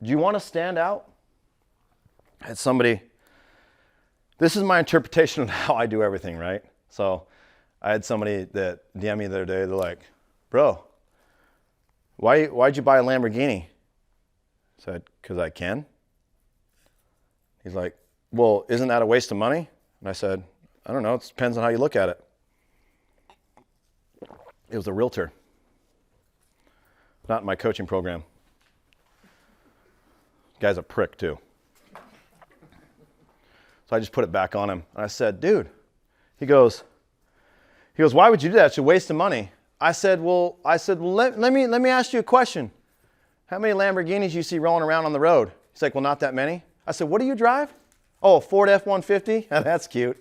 Do you want to stand out? I had somebody, this is my interpretation of how I do everything, right? So I had somebody that DM me the other day, they're like, bro, why'd you buy a Lamborghini? I said, because I can. He's like, well, isn't that a waste of money? And I said, I don't know, it depends on how you look at it. It was a realtor, not in my coaching program. Guy's a prick too. So I just put it back on him. And I said, dude, he goes, why would you do that? It's a waste of money. I said, let me ask you a question. How many Lamborghinis you see rolling around on the road? He's like, well, not that many. I said, what do you drive? Oh, Ford F-150? That's cute.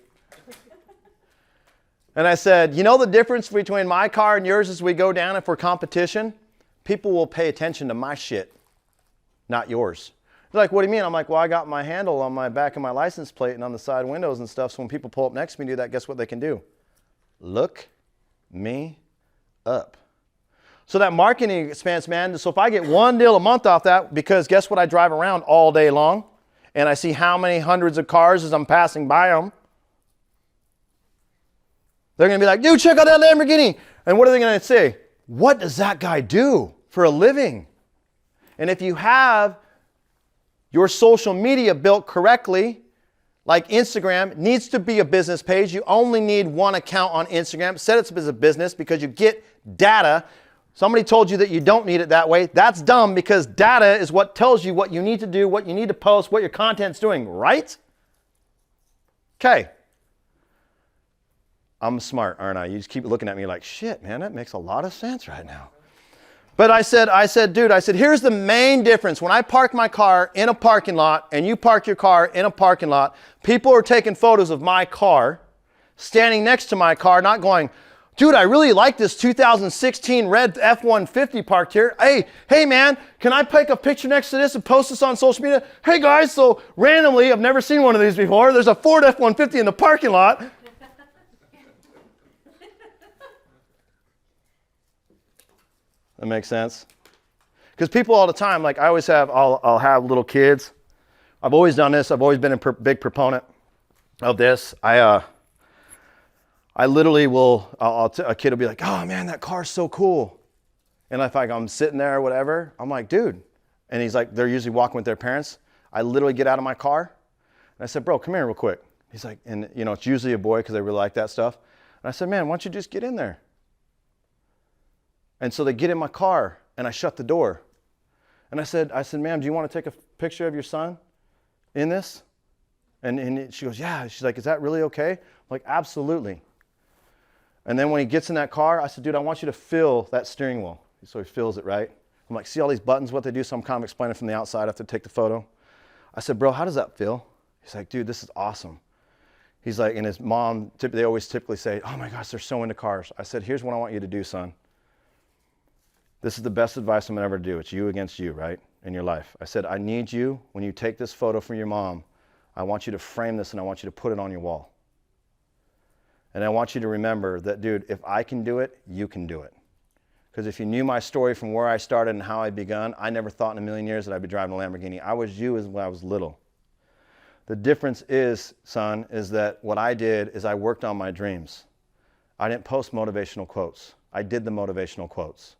And I said, you know the difference between my car and yours as we go down if we're competition? People will pay attention to my shit, not yours. They're like, what do you mean? I'm like, well, I got my handle on my back of my license plate and on the side windows and stuff, so when people pull up next to me and do that, guess what they can do? Look me up. So that marketing expense, man, so if I get one deal a month off that, because guess what I drive around all day long, and I see how many hundreds of cars as I'm passing by them, they're going to be like, dude, check out that Lamborghini. And what are they going to say? What does that guy do for a living? And if you have your social media built correctly, like Instagram needs to be a business page. You only need one account on Instagram. Set it up as a business because you get data. Somebody told you that you don't need it that way. That's dumb because data is what tells you what you need to do, what you need to post, what your content's doing, right? Okay. I'm smart, aren't I? You just keep looking at me like, shit, man, that makes a lot of sense right now. But I said, dude, here's the main difference. When I park my car in a parking lot and you park your car in a parking lot, people are taking photos of my car, standing next to my car, not going, dude, I really like this 2016 red F-150 parked here. Hey man, can I take a picture next to this and post this on social media? Hey guys, so randomly, I've never seen one of these before. There's a Ford F-150 in the parking lot. That makes sense? Because people all the time, like I always have, I'll have little kids. I've always done this. I've always been a big proponent of this. I literally will, a kid will be like, oh man, that car's so cool. And if I'm sitting there or whatever, I'm like, dude. And he's like, they're usually walking with their parents. I literally get out of my car. And I said, bro, come here real quick. He's like, and you know, it's usually a boy because they really like that stuff. And I said, man, why don't you just get in there? And so they get in my car and I shut the door. And I said, ma'am, do you want to take a picture of your son in this? And she goes, yeah. She's like, is that really okay? I'm like, absolutely. And then when he gets in that car, I said, dude, I want you to feel that steering wheel. So he feels it, right? I'm like, see all these buttons, what they do? So I'm kind of explaining from the outside after I take the photo. I said, bro, how does that feel? He's like, dude, this is awesome. He's like, and his mom, they always typically say, oh my gosh, they're so into cars. I said, here's what I want you to do, son. This is the best advice I'm gonna ever do. It's you against you, right, in your life. I said, I need you, when you take this photo from your mom, I want you to frame this and I want you to put it on your wall. And I want you to remember that, dude, if I can do it, you can do it. Because if you knew my story from where I started and how I begun, I never thought in a million years that I'd be driving a Lamborghini. I was you when I was little. The difference is, son, is that what I did is I worked on my dreams. I didn't post motivational quotes. I did the motivational quotes.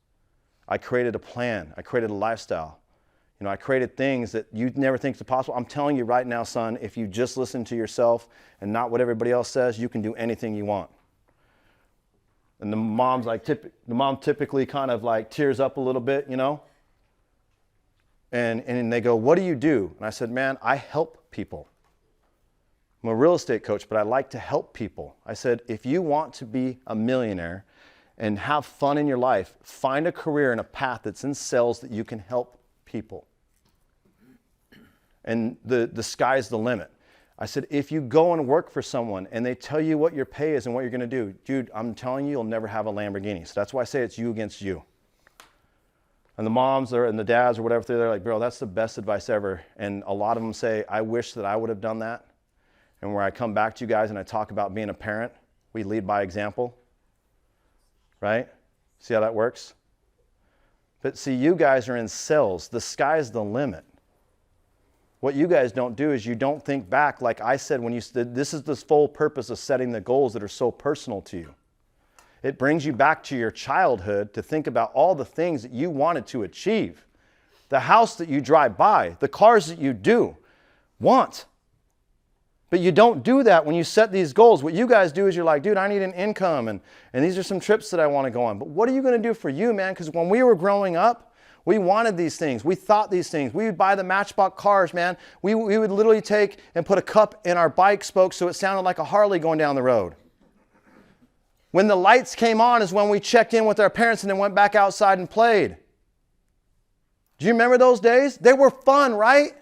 I created a plan. I created a lifestyle. You know, I created things that you'd never think is possible. I'm telling you right now, son, if you just listen to yourself and not what everybody else says, you can do anything you want. And the mom's like, the mom typically kind of like tears up a little bit, you know? And they go, what do you do? And I said, man, I help people. I'm a real estate coach, but I like to help people. I said, if you want to be a millionaire and have fun in your life, find a career and a path that's in sales that you can help people. And the sky's the limit. I said, if you go and work for someone and they tell you what your pay is and what you're gonna do, dude, I'm telling you, you'll never have a Lamborghini. So that's why I say it's you against you. And the moms and the dads or whatever, they're like, bro, that's the best advice ever. And a lot of them say, I wish that I would have done that. And where I come back to you guys and I talk about being a parent, we lead by example. Right? See how that works? But see, you guys are in sales. The sky's the limit. What you guys don't do is you don't think back, like I said, when you said, this is the full purpose of setting the goals that are so personal to you. It brings you back to your childhood to think about all the things that you wanted to achieve. The house that you drive by, the cars that you do want. But you don't do that when you set these goals. What you guys do is you're like, dude, I need an income, and these are some trips that I want to go on. But what are you going to do for you, man? Because when we were growing up, we wanted these things. We thought these things. We would buy the Matchbox cars, man. We would literally take and put a cup in our bike spokes so it sounded like a Harley going down the road. When the lights came on is when we checked in with our parents and then went back outside and played. Do you remember those days? They were fun, right?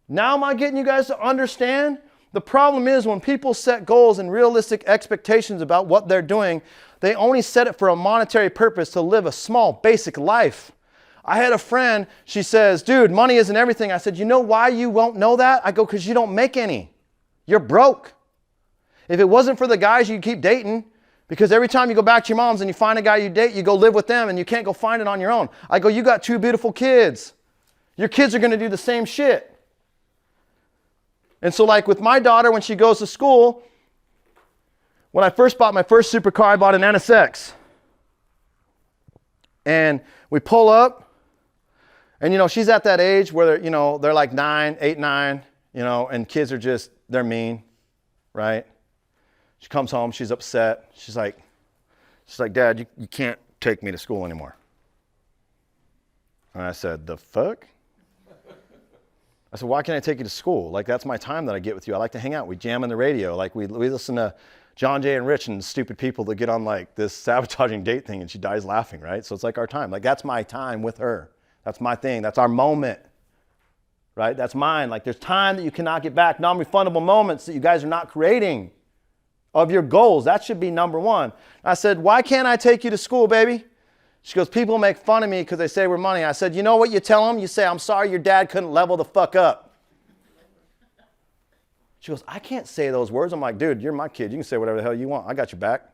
Now am I getting you guys to understand? The problem is when people set goals and realistic expectations about what they're doing, they only set it for a monetary purpose to live a small, basic life. I had a friend, she says, dude, money isn't everything. I said, you know why you won't know that? I go, because you don't make any. You're broke. If it wasn't for the guys, you'd keep dating, because every time you go back to your mom's and you find a guy you date, you go live with them and you can't go find it on your own. I go, you got 2 beautiful kids. Your kids are going to do the same shit. And so like with my daughter, when she goes to school, when I first bought my first supercar, I bought an NSX. And we pull up, and she's at that age where they're like 8, 9, and kids are just, they're mean, right? She comes home, she's upset. She's like, Dad, you can't take me to school anymore. And I said, the fuck? I said, why can't I take you to school? Like, that's my time that I get with you. I like to hang out. We jam on the radio. Like, we listen to John Jay and Rich and stupid people that get on like this sabotaging date thing and she dies laughing, right? So it's like our time. Like, that's my time with her. That's my thing. That's our moment, right? That's mine. Like, there's time that you cannot get back. Non-refundable moments that you guys are not creating of your goals. That should be number one. I said, why can't I take you to school, baby? She goes, people make fun of me because they say we're money. I said, you know what you tell them? You say, I'm sorry your dad couldn't level the fuck up. She goes, I can't say those words. I'm like, dude, you're my kid. You can say whatever the hell you want. I got your back.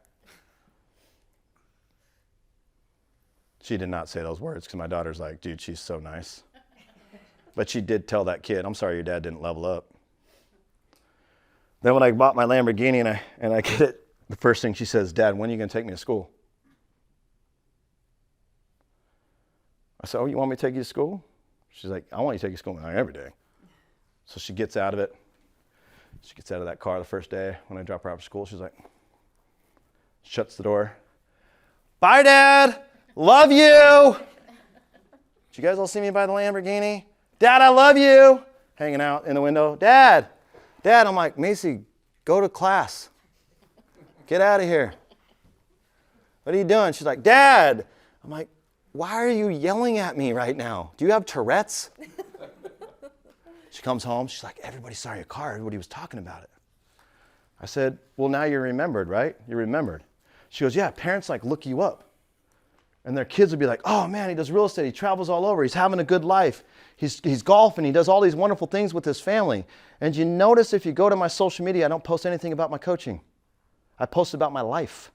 She did not say those words because my daughter's like, dude, she's so nice. But she did tell that kid, I'm sorry your dad didn't level up. Then when I bought my Lamborghini and I get it, the first thing she says, Dad, when are you going to take me to school? I said, oh, you want me to take you to school? She's like, I want you to take you to school every day. So she gets out of it. She gets out of that car the first day when I drop her off at school. She's like, shuts the door. Bye, Dad. Love you. Did you guys all see me by the Lamborghini? Dad, I love you. Hanging out in the window. Dad. I'm like, Macy, go to class. Get out of here. What are you doing? She's like, Dad. I'm like, why are you yelling at me right now? Do you have Tourette's? She comes home. She's like, everybody saw your car. Everybody was talking about it. I said, well, now you're remembered, right? You're remembered. She goes, yeah, parents like look you up. And their kids would be like, oh man, he does real estate. He travels all over. He's having a good life. He's golfing. He does all these wonderful things with his family. And you notice if you go to my social media, I don't post anything about my coaching. I post about my life.